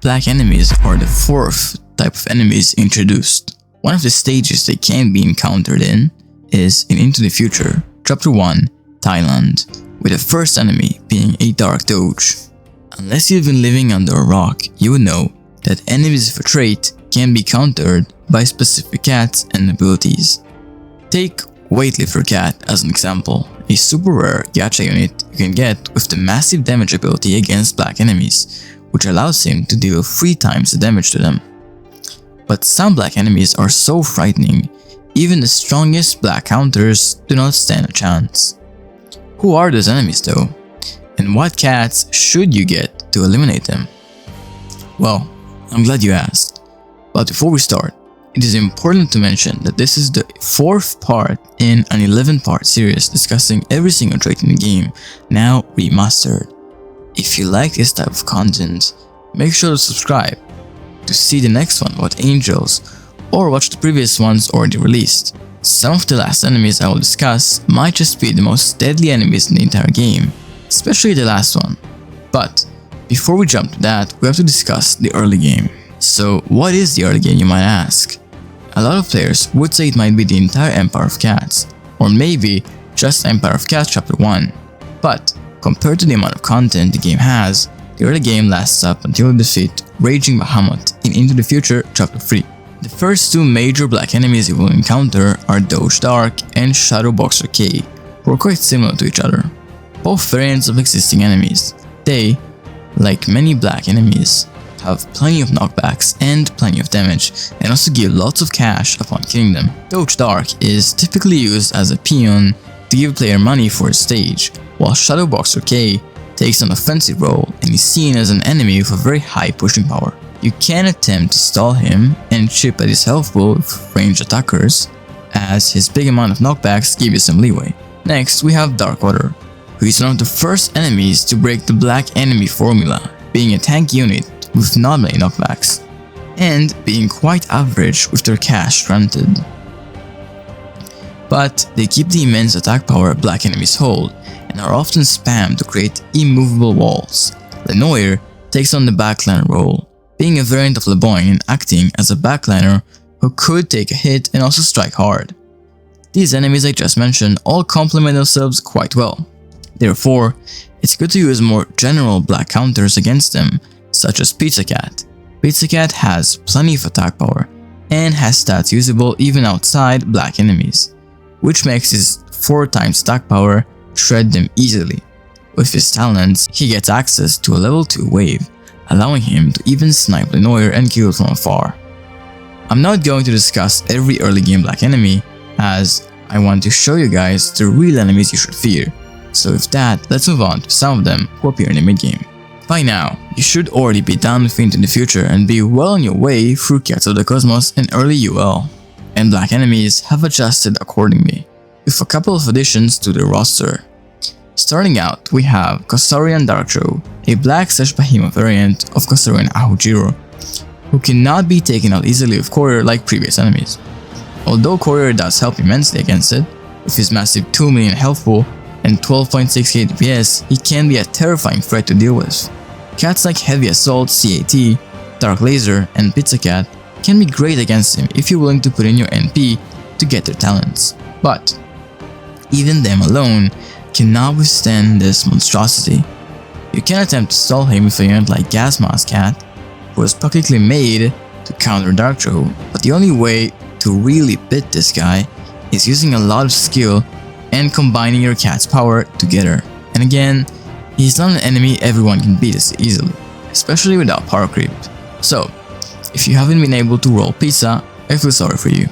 black enemies are the fourth type of enemies introduced. One of the stages they can be encountered in is in Into the Future, Chapter 1, Thailand, with the first enemy being a Dark Doge. Unless you've been living under a rock, you would know that enemies of a trait can be countered by specific cats and abilities. Take Weightlifter Cat as an example, a super rare gacha unit you can get with the massive damage ability against black enemies, which allows him to deal 3 times the damage to them. But some black enemies are so frightening, even the strongest black counters do not stand a chance. Who are those enemies though? And what cats should you get to eliminate them? Well, I'm glad you asked. But before we start, it is important to mention that this is the 4th part in an 11-part series discussing every single trait in the game, now remastered. If you like this type of content, make sure to subscribe to see the next one about angels, or watch the previous ones already released. Some of the last enemies I will discuss might just be the most deadly enemies in the entire game, especially the last one. But before we jump to that, we have to discuss the early game. So what is the early game, you might ask? A lot of players would say it might be the entire Empire of Cats, or maybe just Empire of Cats Chapter 1. But compared to the amount of content the game has, the early game lasts up until you defeat Raging Bahamut in Into the Future Chapter 3. The first 2 major black enemies you will encounter are Doge Dark and Shadow Boxer K, who are quite similar to each other, both variants of existing enemies. They, like many black enemies, have plenty of knockbacks and plenty of damage, and also give lots of cash upon killing them. Doge Dark is typically used as a peon to give player money for a stage, while Shadow Boxer K takes an offensive role and is seen as an enemy with a very high pushing power. You can attempt to stall him and chip at his health pool with ranged attackers, as his big amount of knockbacks give you some leeway. Next, we have Darkwater, who is one of the first enemies to break the black enemy formula, being a tank unit with not many knockbacks, and being quite average with their cash granted. But they keep the immense attack power black enemies hold, and are often spammed to create immovable walls. Lenoir takes on the backliner role, being a variant of LeBoyne and acting as a backliner who could take a hit and also strike hard. These enemies I just mentioned all complement themselves quite well. Therefore, it's good to use more general black counters against them, such as Pizza Cat. Pizza Cat has plenty of attack power, and has stats usable even outside black enemies, which makes his 4 times attack power shred them easily. With his talents, he gets access to a level 2 wave, allowing him to even snipe Lenoir and kill from afar. I'm not going to discuss every early game black enemy, as I want to show you guys the real enemies you should fear. So with that, let's move on to some of them who appear in the mid game. By now, you should already be done with Into the Future and be well on your way through Cats of the Cosmos and early UL, and black enemies have adjusted accordingly, with a couple of additions to their roster. Starting out, we have Kosarian Darkjo, a black/behemoth variant of Kosarian Ahujiro, who cannot be taken out easily with Courier like previous enemies. Although Courier does help immensely against it, with his massive 2 million health pool and 12.6k DPS, he can be a terrifying threat to deal with. Cats like Heavy Assault, CAT, Dark Laser, and Pizza Cat can be great against him if you're willing to put in your NP to get their talents, but even them alone cannot withstand this monstrosity. You can attempt to stall him with a unit like Gas Mask Cat, who is practically made to counter Darkjo, but the only way to really beat this guy is using a lot of skill and combining your cat's power together. And again, he's not an enemy everyone can beat as easily, especially without power creep. So, if you haven't been able to roll Pizza, I feel sorry for you.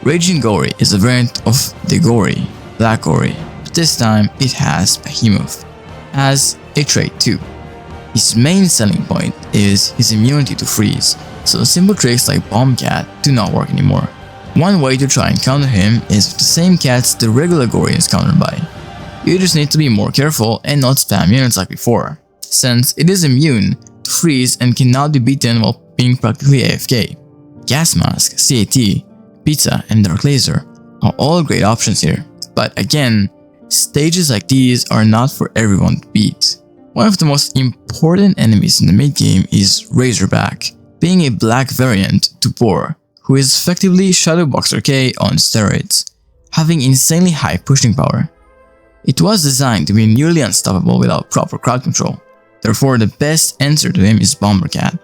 Raging Gory is a variant of the Gory, Black Gory, but this time it has Behemoth as a trait too. His main selling point is his immunity to freeze, so simple tricks like Bomb Cat do not work anymore. One way to try and counter him is with the same cats the regular Gory is countered by. You just need to be more careful and not spam units like before, since it is immune to freeze and cannot be beaten while being practically AFK. Gas Mask, CAT, Pizza, and Dark Laser are all great options here, but again, stages like these are not for everyone to beat. One of the most important enemies in the mid-game is Razorback, being a black variant to Boar, who is effectively Shadow Boxer K on steroids, having insanely high pushing power. It was designed to be nearly unstoppable without proper crowd control, therefore the best answer to him is Bomber Cat.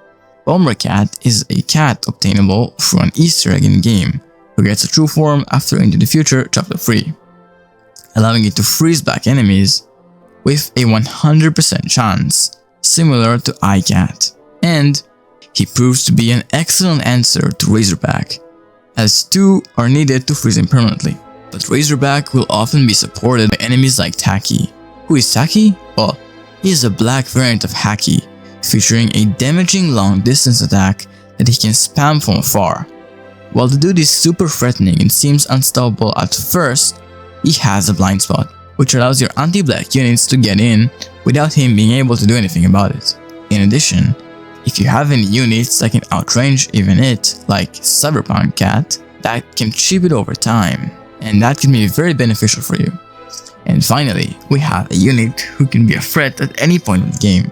Bomber Cat is a cat obtainable through an Easter egg in game, who gets a true form after Into the Future Chapter 3, allowing it to freeze back enemies with a 100% chance, similar to iCat, and he proves to be an excellent answer to Razorback, as two are needed to freeze him permanently. But Razorback will often be supported by enemies like Taki. Who is Taki? Well, he is a black variant of Haki, featuring a damaging long distance attack that he can spam from afar. While the dude is super threatening and seems unstoppable at first, he has a blind spot, which allows your anti-black units to get in without him being able to do anything about it. In addition, if you have any units that can outrange even it, like Cyberpunk Cat, that can chip it over time, and that can be very beneficial for you. And finally, we have a unit who can be a threat at any point of the game,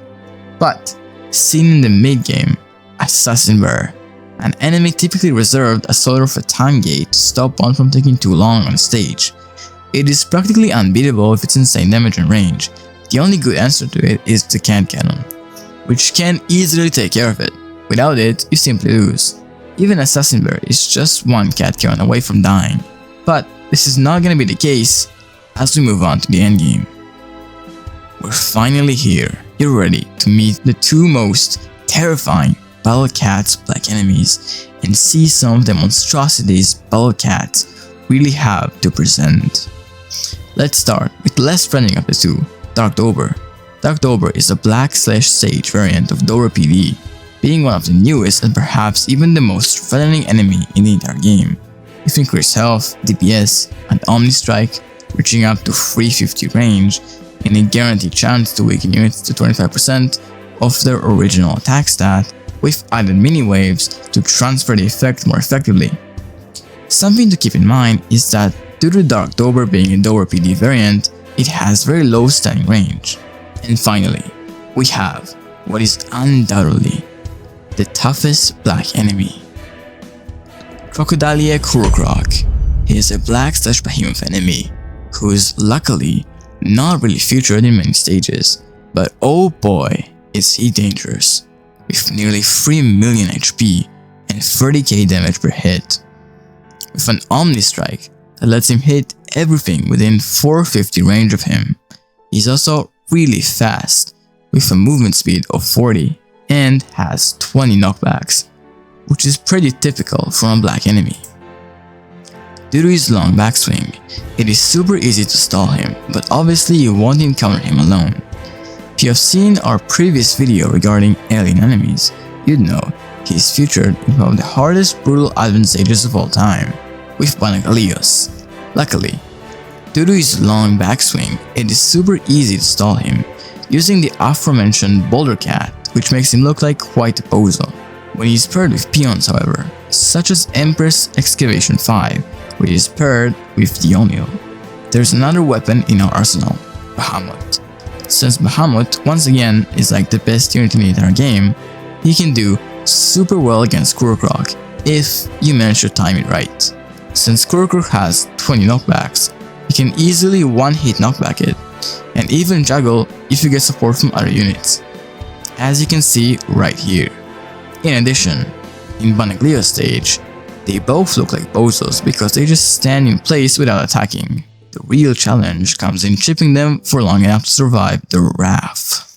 but seen in the mid-game, Assassin Bear, an enemy typically reserved as sort of a time gate to stop one from taking too long on stage. It is practically unbeatable with its insane damage and range. The only good answer to it is the Can Cannon, which can easily take care of it. Without it, you simply lose. Even Assassin Bear is just one cat cannon away from dying, but this is not gonna be the case as we move on to the endgame. We're finally here. You're ready to meet the two most terrifying BattleCats black enemies and see some of the monstrosities BattleCats really have to present. Let's start with the less friendly of the two, Darktober. Darktober is a black/sage variant of Dora PD, being one of the newest and perhaps even the most threatening enemy in the entire game, with increased health, DPS, and Omni Strike reaching up to 350 range and a guaranteed chance to weaken units to 25% of their original attack stat, with added mini waves to transfer the effect more effectively. Something to keep in mind is that due to Darktober being a Dora PD variant, it has very low standing range. And finally, we have what is undoubtedly the toughest black enemy, Crocodilia Kurokrak. He is a black/behemoth enemy who is luckily not really featured in many stages, but oh boy is he dangerous, with nearly 3 million HP and 30k damage per hit. With an Omni Strike that lets him hit everything within 450 range of him. He's also really fast, with a movement speed of 40 and has 20 knockbacks, which is pretty typical from a black enemy. Due to his long backswing, it is super easy to stall him, but obviously you won't encounter him alone. If you have seen our previous video regarding alien enemies, you'd know he is featured in one of the hardest brutal advent stages of all time, with Banagalios. Luckily, due to his long backswing, it is super easy to stall him, using the aforementioned Boulder Cat, which makes him look like quite a bozo. When he is paired with peons, however, such as Empress Excavation 5, which is paired with Dionio, there's another weapon in our arsenal, Bahamut. Since Bahamut, once again, is like the best unit in the entire game, he can do super well against Kurokrak if you manage to time it right. Since Kurokrak has 20 knockbacks, you can easily one-hit knockback it, and even juggle if you get support from other units, as you can see right here. In addition, in Banaglio's stage, they both look like bozos because they just stand in place without attacking. The real challenge comes in chipping them for long enough to survive the wrath.